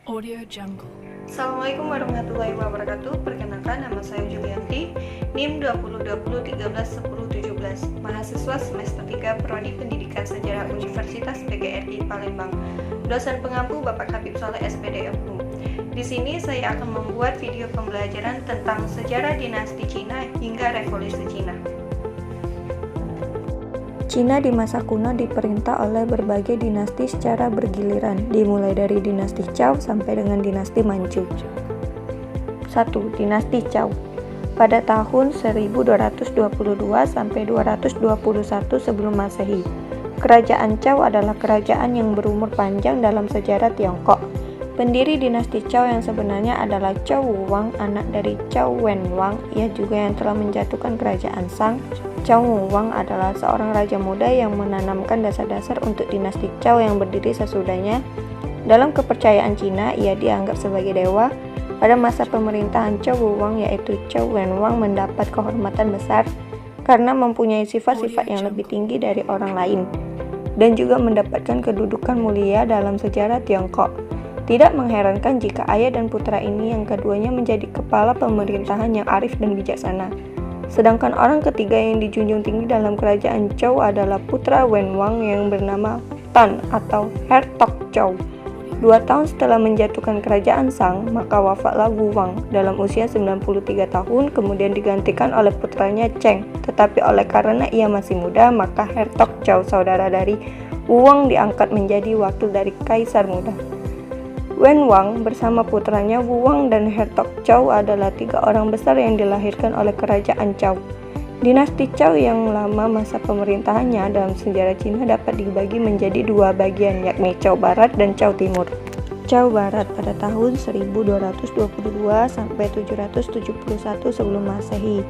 Audio Jungle. Assalamualaikum warahmatullahi wabarakatuh. Perkenalkan, nama saya Julianti, NIM 2020131017, mahasiswa semester 3 Prodi Pendidikan Sejarah Universitas PGRI Palembang. Dosen pengampu Bapak Habib Saleh SPD MHum. Di sini saya akan membuat video pembelajaran tentang sejarah dinasti Cina hingga revolusi Cina. Cina di masa kuno diperintah oleh berbagai dinasti secara bergiliran, dimulai dari dinasti Zhou sampai dengan dinasti Manchu. 1. Dinasti Zhou. Pada tahun 1222 sampai 221 sebelum Masehi, Kerajaan Zhou adalah kerajaan yang berumur panjang dalam sejarah Tiongkok. Pendiri dinasti Zhou yang sebenarnya adalah Zhou Wuwang, anak dari Zhou Wenwang. Ia juga yang telah menjatuhkan kerajaan Shang. Zhou Wuwang adalah seorang raja muda yang menanamkan dasar-dasar untuk dinasti Zhou yang berdiri sesudahnya. Dalam kepercayaan Cina, ia dianggap sebagai dewa. Pada masa pemerintahan Zhou Wuwang, yaitu Zhou Wenwang, mendapat kehormatan besar karena mempunyai sifat-sifat yang lebih tinggi dari orang lain dan juga mendapatkan kedudukan mulia dalam sejarah Tiongkok. Tidak mengherankan jika ayah dan putra ini yang keduanya menjadi kepala pemerintahan yang arif dan bijaksana. Sedangkan orang ketiga yang dijunjung tinggi dalam kerajaan Zhou adalah putra Wenwang yang bernama Tan atau Hertog Zhou. 2 tahun setelah menjatuhkan kerajaan Shang, maka wafatlah Wuwang dalam usia 93 tahun, kemudian digantikan oleh putranya Cheng. Tetapi oleh karena ia masih muda, maka Hertog Zhou, saudara dari Wuwang, diangkat menjadi wakil dari kaisar muda. Wenwang bersama putranya Wuwang dan Hertog Zhou adalah 3 orang besar yang dilahirkan oleh kerajaan Zhou. Dinasti Zhou yang lama masa pemerintahannya dalam sejarah Cina dapat dibagi menjadi 2 bagian, yakni Zhou Barat dan Zhou Timur. Zhou Barat pada tahun 1222 sampai 771 sebelum Masehi.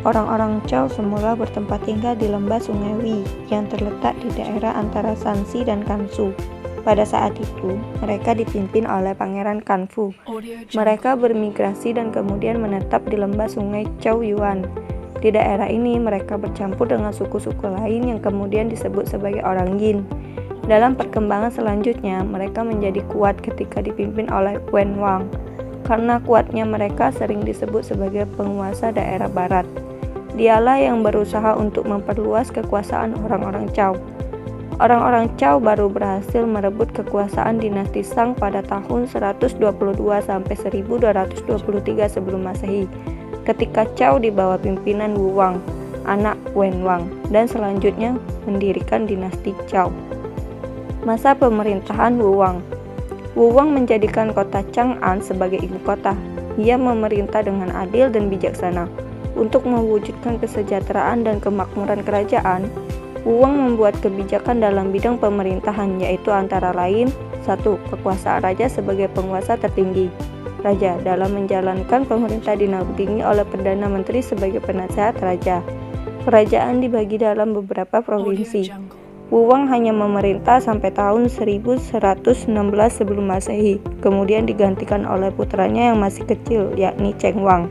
Orang-orang Zhou semula bertempat tinggal di lembah Sungai Wi yang terletak di daerah antara Shanxi dan Kansu. Pada saat itu, mereka dipimpin oleh Pangeran Kanfu. Mereka bermigrasi dan kemudian menetap di lembah Sungai Zhou Yuan. Di daerah ini, mereka bercampur dengan suku-suku lain yang kemudian disebut sebagai orang Yin. Dalam perkembangan selanjutnya, mereka menjadi kuat ketika dipimpin oleh Wenwang. Karena kuatnya mereka sering disebut sebagai penguasa daerah barat. Dialah yang berusaha untuk memperluas kekuasaan orang-orang Zhou. Orang-orang Zhou baru berhasil merebut kekuasaan dinasti Shang pada tahun 122 sampai 1223 sebelum Masehi, ketika Zhou di bawah pimpinan Wuwang, anak Wenwang, dan selanjutnya mendirikan dinasti Zhou. Masa pemerintahan Wuwang. Wuwang menjadikan kota Chang'an sebagai ibu kota. Ia memerintah dengan adil dan bijaksana. Untuk mewujudkan kesejahteraan dan kemakmuran kerajaan, Wuwang membuat kebijakan dalam bidang pemerintahan, yaitu antara lain: 1. Kekuasaan raja sebagai penguasa tertinggi. Raja dalam menjalankan pemerintah dinampingi oleh Perdana Menteri sebagai penasehat raja. Kerajaan dibagi dalam beberapa provinsi. Wuwang hanya memerintah sampai tahun 1116 sebelum Masehi, kemudian digantikan oleh putranya yang masih kecil, yakni Cheng Wang.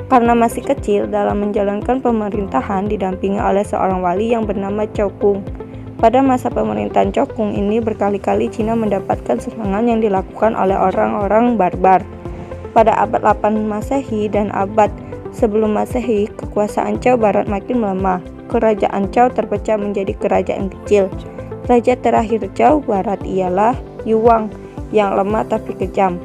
Karena masih kecil, dalam menjalankan pemerintahan didampingi oleh seorang wali yang bernama Zhou Kung. Pada masa pemerintahan Zhou Kung ini, berkali-kali Cina mendapatkan serangan yang dilakukan oleh orang-orang barbar. Pada abad 8 Masehi dan abad sebelum Masehi, kekuasaan Zhou Barat makin melemah. Kerajaan Zhou terpecah menjadi kerajaan kecil. Raja terakhir Zhou Barat ialah Yuwang, yang lemah tapi kejam.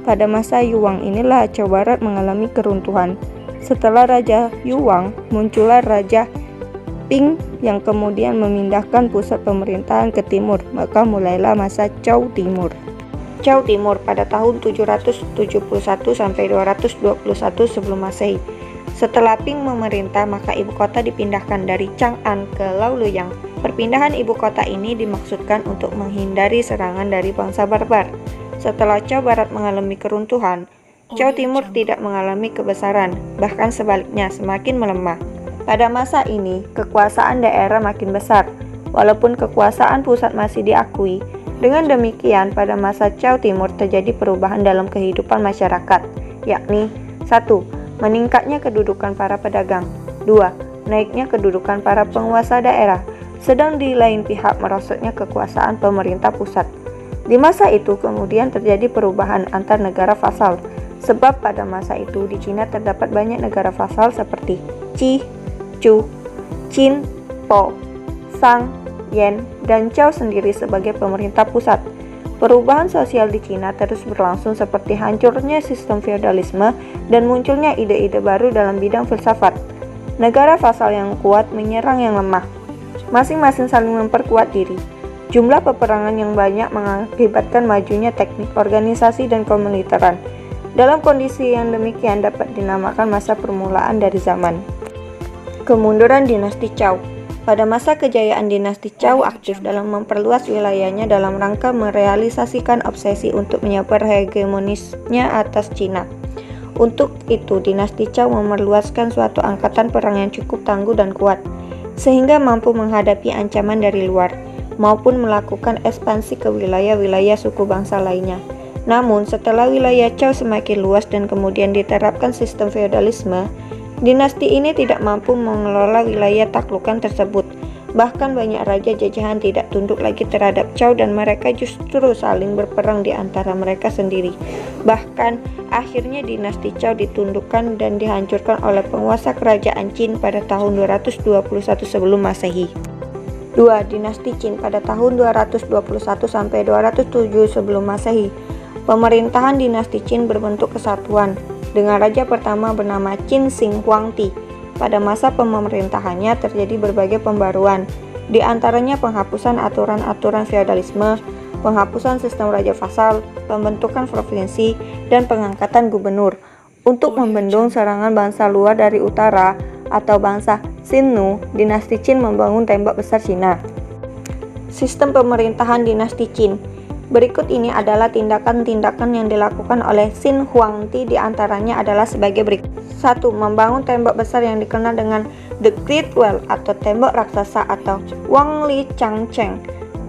Pada masa Yuwang inilah Zhou Barat mengalami keruntuhan. Setelah Raja Yuwang, muncullah Raja Ping yang kemudian memindahkan pusat pemerintahan ke timur, maka mulailah masa Zhou Timur. Zhou Timur pada tahun 771 sampai 221 sebelum Masehi. Setelah Ping memerintah, maka ibu kota dipindahkan dari Chang'an ke Laoyang. Perpindahan ibu kota ini dimaksudkan untuk menghindari serangan dari bangsa barbar. Setelah Zhou Barat mengalami keruntuhan, Zhou Timur tidak mengalami kebesaran, bahkan sebaliknya semakin melemah. Pada masa ini, kekuasaan daerah makin besar, walaupun kekuasaan pusat masih diakui. Dengan demikian, pada masa Zhou Timur terjadi perubahan dalam kehidupan masyarakat, yakni 1. Meningkatnya kedudukan para pedagang. 2. Naiknya kedudukan para penguasa daerah. Sedang di lain pihak merosotnya kekuasaan pemerintah pusat. Di masa itu kemudian terjadi perubahan antar negara vasal, sebab pada masa itu di Cina terdapat banyak negara vasal seperti Qi, Chu, Qin, Po, Shang, Yan, dan Zhou sendiri sebagai pemerintah pusat. Perubahan sosial di Cina terus berlangsung seperti hancurnya sistem feodalisme dan munculnya ide-ide baru dalam bidang filsafat. Negara vasal yang kuat menyerang yang lemah, masing-masing saling memperkuat diri. Jumlah peperangan yang banyak mengakibatkan majunya teknik organisasi dan kemiliteran. Dalam kondisi yang demikian dapat dinamakan masa permulaan dari zaman. Kemunduran dinasti Zhou. Pada masa kejayaan dinasti Zhou aktif dalam memperluas wilayahnya dalam rangka merealisasikan obsesi untuk menyebar hegemonisnya atas Cina. Untuk itu dinasti Zhou memerluaskan suatu angkatan perang yang cukup tangguh dan kuat, sehingga mampu menghadapi ancaman dari luar, maupun melakukan ekspansi ke wilayah-wilayah suku bangsa lainnya. Namun, setelah wilayah Zhou semakin luas dan kemudian diterapkan sistem feodalisme, dinasti ini tidak mampu mengelola wilayah taklukan tersebut. Bahkan banyak raja jajahan tidak tunduk lagi terhadap Zhou dan mereka justru saling berperang di antara mereka sendiri. Bahkan, akhirnya dinasti Zhou ditundukkan dan dihancurkan oleh penguasa kerajaan Qin pada tahun 221 sebelum Masehi. 2. Dinasti Qin pada tahun 221 sampai 207 sebelum Masehi. Pemerintahan dinasti Qin berbentuk kesatuan dengan raja pertama bernama Qin Shi Huangdi. Pada masa pemerintahannya terjadi berbagai pembaruan, di antaranya penghapusan aturan-aturan feodalisme, penghapusan sistem raja vasal, pembentukan provinsi, dan pengangkatan gubernur. Untuk membendung serangan bangsa luar dari utara atau bangsa Xinnu, dinasti Qin membangun tembok besar Cina. Sistem pemerintahan dinasti Qin. Berikut ini adalah tindakan-tindakan yang dilakukan oleh Shi Huangdi, di antaranya adalah sebagai berikut. 1. Membangun tembok besar yang dikenal dengan The Great Wall atau tembok raksasa atau Wangli Changcheng.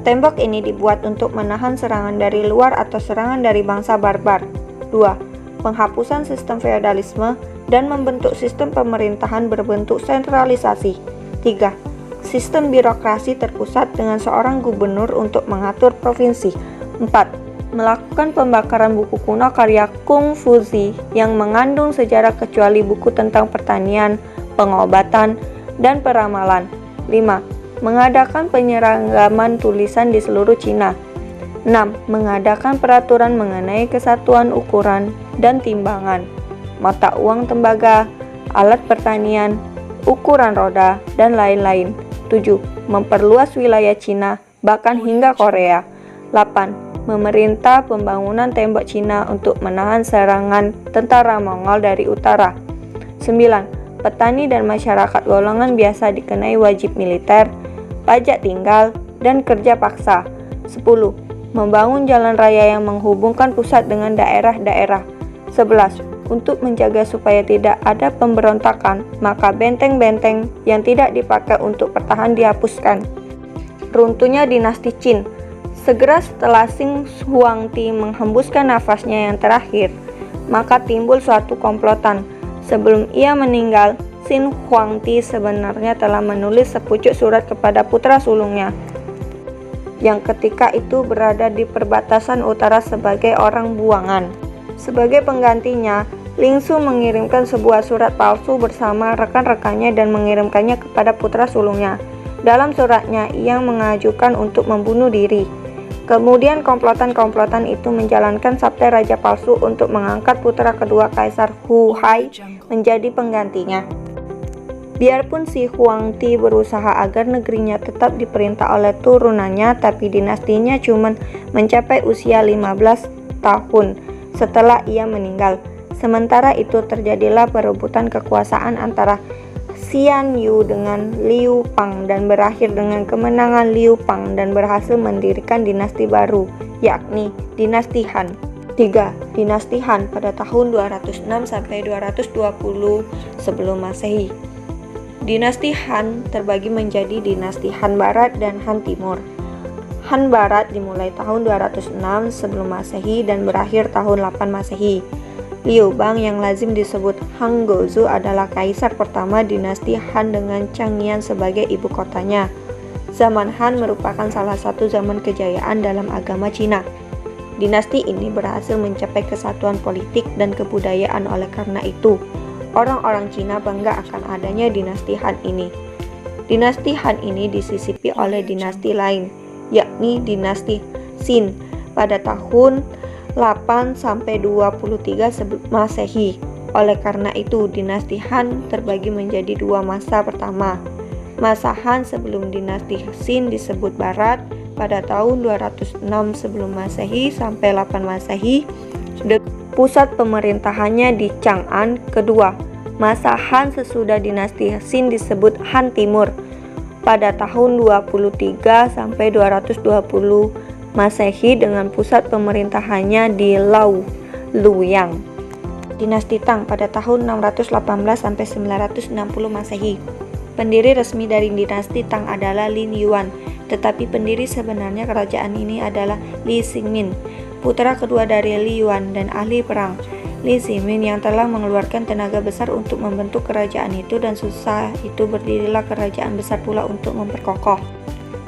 Tembok ini dibuat untuk menahan serangan dari luar atau serangan dari bangsa barbar. 2. Penghapusan sistem feodalisme dan membentuk sistem pemerintahan berbentuk sentralisasi. 3. Sistem birokrasi terpusat dengan seorang gubernur untuk mengatur provinsi. 4. Melakukan pembakaran buku kuno karya Kung Fuzi yang mengandung sejarah kecuali buku tentang pertanian, pengobatan, dan peramalan. 5. Mengadakan penyeragaman tulisan di seluruh Cina. 6. Mengadakan peraturan mengenai kesatuan ukuran dan timbangan, mata uang tembaga, alat pertanian, ukuran roda, dan lain-lain. 7. Memperluas wilayah Cina, bahkan hingga Korea. 8. Memerintah pembangunan tembok Cina untuk menahan serangan tentara Mongol dari utara. 9. Petani dan masyarakat golongan biasa dikenai wajib militer, pajak tinggal, dan kerja paksa. 10. Membangun jalan raya yang menghubungkan pusat dengan daerah-daerah. 11. Untuk menjaga supaya tidak ada pemberontakan, maka benteng-benteng yang tidak dipakai untuk pertahanan dihapuskan. Runtuhnya dinasti Qin. Segera setelah Shi Huangdi menghembuskan nafasnya yang terakhir, maka timbul suatu komplotan. Sebelum ia meninggal, Shi Huangdi sebenarnya telah menulis sepucuk surat kepada putra sulungnya, yang ketika itu berada di perbatasan utara sebagai orang buangan. Sebagai penggantinya, Ling Shu mengirimkan sebuah surat palsu bersama rekan-rekannya dan mengirimkannya kepada putra sulungnya. Dalam suratnya, ia mengajukan untuk membunuh diri. Kemudian komplotan-komplotan itu menjalankan sabda raja palsu untuk mengangkat putra kedua Kaisar Hu Hai menjadi penggantinya. Biarpun Shi Huangdi berusaha agar negerinya tetap diperintah oleh turunannya, tapi dinastinya cuma mencapai usia 15 tahun setelah ia meninggal. Sementara itu terjadilah perebutan kekuasaan antara Xian Yu dengan Liu Pang dan berakhir dengan kemenangan Liu Pang dan berhasil mendirikan dinasti baru, yakni dinasti Han. 3. Dinasti Han pada tahun 206 sampai 220 sebelum Masehi. Dinasti Han terbagi menjadi dinasti Han Barat dan Han Timur. Han Barat dimulai tahun 206 sebelum Masehi dan berakhir tahun 8 Masehi. Liu Bang yang lazim disebut Han Gozu adalah kaisar pertama dinasti Han dengan Chang'an sebagai ibu kotanya. Zaman Han merupakan salah satu zaman kejayaan dalam agama Cina. Dinasti ini berhasil mencapai kesatuan politik dan kebudayaan. Oleh karena itu, orang-orang Cina bangga akan adanya dinasti Han ini. Dinasti Han ini disisipi oleh dinasti lain, yakni dinasti Qin pada tahun 8 sampai 23 Masehi. Oleh karena itu, dinasti Han terbagi menjadi dua masa. Pertama, masa Han sebelum dinasti Qin disebut Barat pada tahun 206 sebelum Masehi sampai 8 Masehi. Pusat pemerintahannya di Chang'an. Kedua, masa Han sesudah dinasti Qin disebut Han Timur pada tahun 23 sampai 220 Masehi dengan pusat pemerintahannya di Luoyang. Dinasti Tang pada tahun 618 sampai 960 Masehi. Pendiri resmi dari dinasti Tang adalah Lin Yuan, tetapi pendiri sebenarnya kerajaan ini adalah Li Xingmin, putra kedua dari Li Yuan dan ahli perang. Li Xingmin yang telah mengeluarkan tenaga besar untuk membentuk kerajaan itu, dan susah itu berdirilah kerajaan besar pula untuk memperkokoh.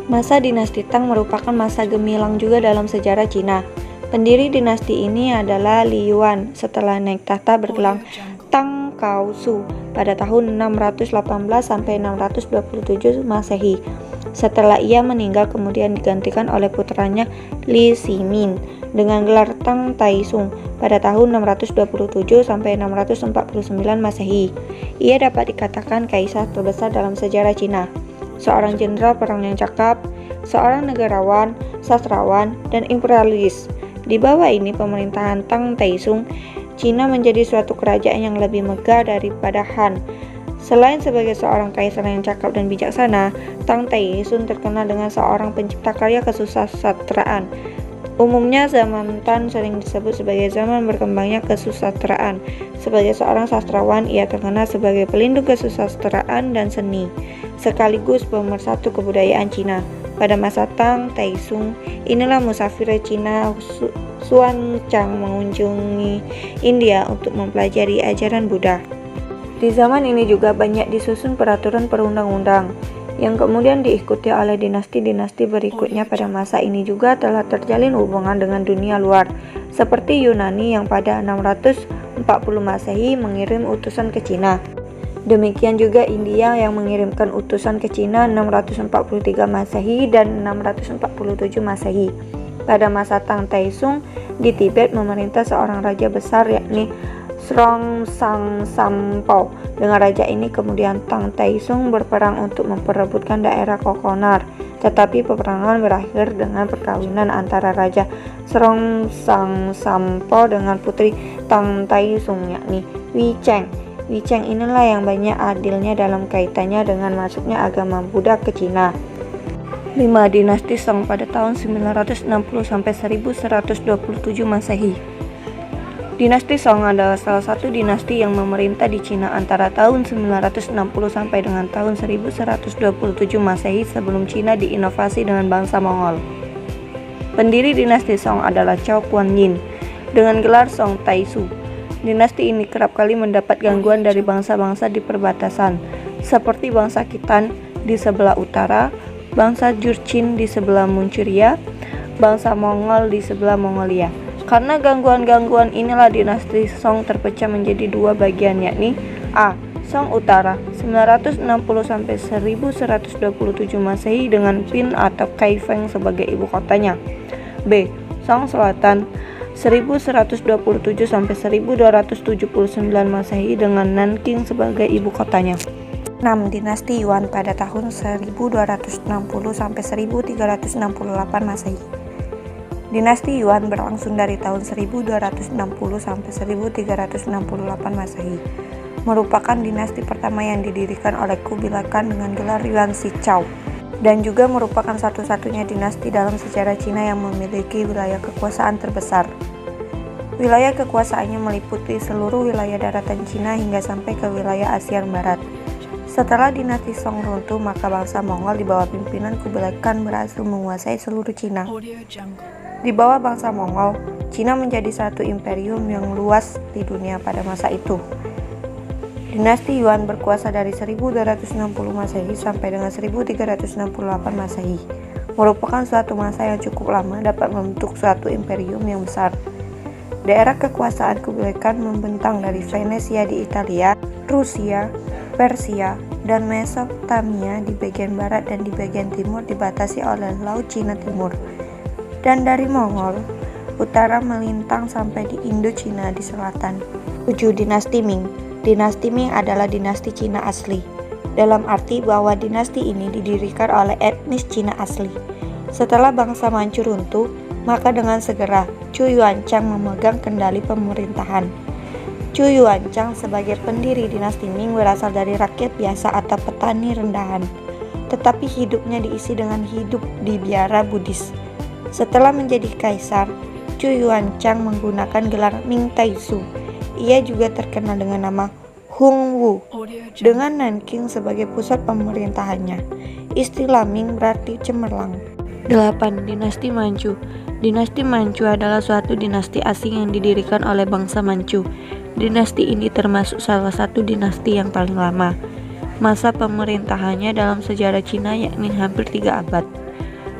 Masa dinasti Tang merupakan masa gemilang juga dalam sejarah Cina. Pendiri dinasti ini adalah Li Yuan. Setelah naik tahta bergelang Tang Kaosu pada tahun 618 sampai 627 Masehi. Setelah ia meninggal, kemudian digantikan oleh putranya Li Ximin dengan gelar Tang Taisung pada tahun 627 sampai 649 Masehi. Ia dapat dikatakan kaisar terbesar dalam sejarah Cina. Seorang jenderal perang yang cakap, seorang negarawan, sastrawan, dan imperialis. Di bawah ini pemerintahan Tang Taisung, Cina menjadi suatu kerajaan yang lebih megah daripada Han. Selain sebagai seorang kaisar yang cakap dan bijaksana, Tang Taisung terkenal dengan seorang pencipta karya kesusastraan. Umumnya zaman Tan sering disebut sebagai zaman berkembangnya kesusastraan. Sebagai seorang sastrawan, ia terkenal sebagai pelindung kesusastraan dan seni, sekaligus pemersatu kebudayaan Cina. Pada masa Tang Taisung, inilah musafir Cina Xuanzang mengunjungi India untuk mempelajari ajaran Buddha. Di zaman ini juga banyak disusun peraturan perundang-undang yang kemudian diikuti oleh dinasti-dinasti berikutnya. Pada masa ini juga telah terjalin hubungan dengan dunia luar, seperti Yunani yang pada 640 Masehi mengirim utusan ke Cina. Demikian juga India yang mengirimkan utusan ke Cina 643 Masehi dan 647 Masehi. Pada masa Tang Taisung, di Tibet memerintah seorang raja besar, yakni Srongtsang Sampo. Dengan raja ini kemudian Tang Taisung berperang untuk memperebutkan daerah Kokonar. Tetapi peperangan berakhir dengan perkawinan antara raja Srongtsang Sampo dengan putri Tang Taisung, yakni Wi Cheng. Wi Cheng inilah yang banyak adilnya dalam kaitannya dengan masuknya agama Buddha ke Cina. 5. Dinasti Song pada tahun 960 sampai 1127 Masehi. Dinasti Song adalah salah satu dinasti yang memerintah di Cina antara tahun 960 sampai dengan tahun 1127 Masehi sebelum Cina diinvasi dengan bangsa Mongol. Pendiri dinasti Song adalah Cao Guanyin dengan gelar Song Taisu. Dinasti ini kerap kali mendapat gangguan dari bangsa-bangsa di perbatasan, seperti bangsa Khitan di sebelah utara, bangsa Jurchen di sebelah Manchuria, bangsa Mongol di sebelah Mongolia. Karena gangguan-gangguan inilah dinasti Song terpecah menjadi dua bagian, yakni A. Song Utara 960 sampai 1127 Masehi dengan Pin atau Kaifeng sebagai ibu kotanya. B. Song Selatan 1127 sampai 1279 Masehi dengan Nanking sebagai ibu kotanya. 6. Dinasti Yuan pada tahun 1260 sampai 1368 Masehi. Dinasti Yuan berlangsung dari tahun 1260 sampai 1368 Masehi. Merupakan dinasti pertama yang didirikan oleh Kubilai Khan dengan gelar Yuan Shichao, dan juga merupakan satu-satunya dinasti dalam sejarah Cina yang memiliki wilayah kekuasaan terbesar. Wilayah kekuasaannya meliputi seluruh wilayah daratan Cina hingga sampai ke wilayah Asia Barat. Setelah dinasti Song runtuh, maka bangsa Mongol di bawah pimpinan Kubilai Khan berhasil menguasai seluruh Cina. Di bawah bangsa Mongol, Cina menjadi satu imperium yang luas di dunia pada masa itu. Dinasti Yuan berkuasa dari 1260 Masehi sampai dengan 1368 Masehi. merupakan suatu masa yang cukup lama dapat membentuk suatu imperium yang besar. Daerah kekuasaan kebilekan membentang dari Venesia di Italia, Rusia, Persia, dan Mesopotamia di bagian barat dan di bagian timur dibatasi oleh Laut Cina Timur. Dan dari Mongol utara melintang sampai di Indochina di selatan. 7. Dinasti Ming. Dinasti Ming adalah dinasti Cina asli, dalam arti bahwa dinasti ini didirikan oleh etnis Cina asli. Setelah bangsa Manchu runtuh, maka dengan segera Chu Yuanzhang memegang kendali pemerintahan. Chu Yuanzhang sebagai pendiri dinasti Ming berasal dari rakyat biasa atau petani rendahan, tetapi hidupnya diisi dengan hidup di biara Buddhis. Setelah menjadi kaisar, Chu Yuanzhang menggunakan gelar Ming Taizu. Ia juga terkenal dengan nama Hung Wu, dengan Nanking sebagai pusat pemerintahannya. Istilah Ming berarti cemerlang. 8. Dinasti Manchu. Dinasti Manchu adalah suatu dinasti asing yang didirikan oleh bangsa Manchu. Dinasti ini termasuk salah satu dinasti yang paling lama. Masa pemerintahannya dalam sejarah Cina yakni hampir 3 abad.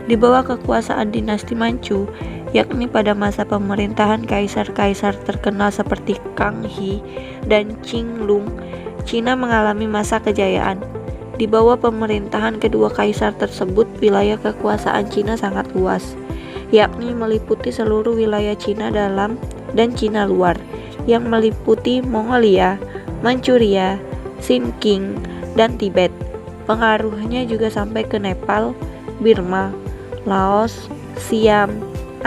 Di bawah kekuasaan dinasti Manchu, yakni pada masa pemerintahan kaisar-kaisar terkenal seperti Kang He dan Qing Lung, Cina mengalami masa kejayaan. Di bawah pemerintahan kedua kaisar tersebut, wilayah kekuasaan Cina sangat luas, yakni meliputi seluruh wilayah Cina dalam dan Cina luar, yang meliputi Mongolia, Manchuria, Sinking, dan Tibet. Pengaruhnya juga sampai ke Nepal, Burma, Laos, Siam,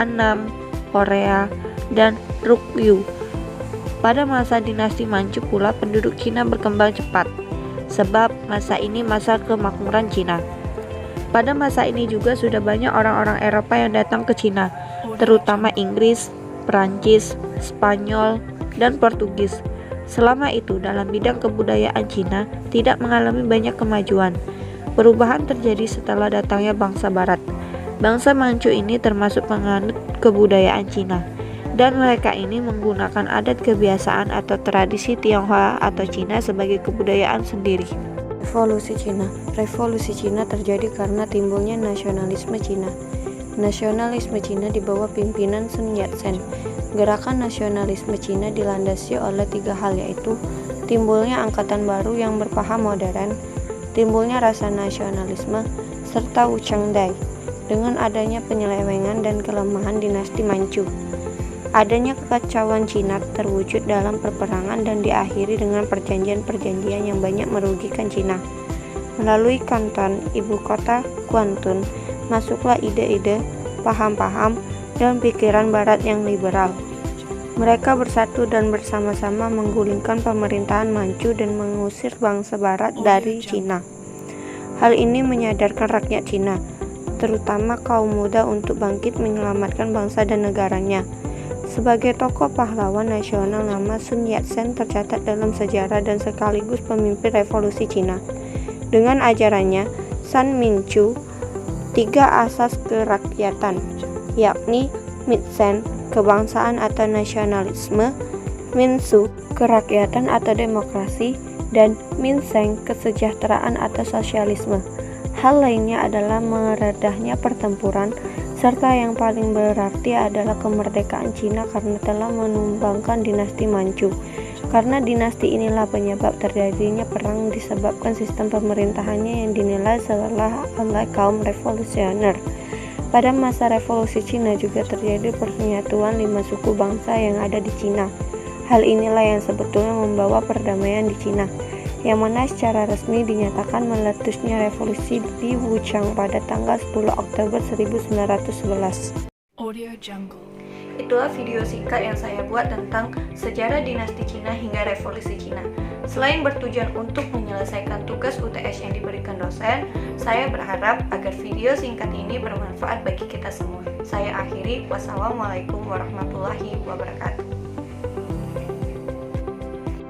Annam, Korea, dan Ryukyu. Pada masa dinasti Manchu pula penduduk Cina berkembang cepat, sebab masa ini masa kemakmuran Cina. Pada masa ini juga sudah banyak orang-orang Eropa yang datang ke Cina, terutama Inggris, Perancis, Spanyol, dan Portugis. Selama itu dalam bidang kebudayaan Cina tidak mengalami banyak kemajuan. Perubahan terjadi setelah datangnya bangsa Barat. Bangsa Manchu ini termasuk penganut kebudayaan Cina, dan mereka ini menggunakan adat kebiasaan atau tradisi Tionghoa atau Cina sebagai kebudayaan sendiri. Revolusi Cina. Revolusi Cina terjadi karena timbulnya nasionalisme Cina. Nasionalisme Cina di bawah pimpinan Sun Yat-sen. Gerakan nasionalisme Cina dilandasi oleh 3 hal, yaitu timbulnya angkatan baru yang berpaham modern, timbulnya rasa nasionalisme, serta Wuchang Dai. Dengan adanya penyelewengan dan kelemahan dinasti Manchu, adanya kekacauan Cina terwujud dalam peperangan dan diakhiri dengan perjanjian-perjanjian yang banyak merugikan Cina. Melalui Kanton, ibu kota Guantun, masuklah ide-ide, paham-paham, dan pikiran Barat yang liberal. Mereka bersatu dan bersama-sama menggulingkan pemerintahan Manchu dan mengusir bangsa Barat dari Cina. Hal ini menyadarkan rakyat Cina, terutama kaum muda, untuk bangkit menyelamatkan bangsa dan negaranya. Sebagai tokoh pahlawan nasional, nama Sun Yat-sen tercatat dalam sejarah dan sekaligus pemimpin revolusi Cina. Dengan ajarannya, San Minchu, 3 asas kerakyatan, yakni Mitsen, kebangsaan atau nasionalisme, Minsu, kerakyatan atau demokrasi, dan Minseng, kesejahteraan atau sosialisme. Hal lainnya adalah meredahnya pertempuran, serta yang paling berarti adalah kemerdekaan Cina karena telah menumbangkan dinasti Manchu. Karena dinasti inilah penyebab terjadinya perang disebabkan sistem pemerintahannya yang dinilai salah oleh kaum revolusioner. Pada masa revolusi Cina juga terjadi persatuan 5 suku bangsa yang ada di Cina. Hal inilah yang sebetulnya membawa perdamaian di Cina, yang mana secara resmi dinyatakan meletusnya revolusi di Wuchang pada tanggal 10 Oktober 1911. Itulah video singkat yang saya buat tentang sejarah dinasti Cina hingga revolusi Cina. Selain bertujuan untuk menyelesaikan tugas UTS yang diberikan dosen, saya berharap agar video singkat ini bermanfaat bagi kita semua. Saya akhiri, wassalamualaikum warahmatullahi wabarakatuh.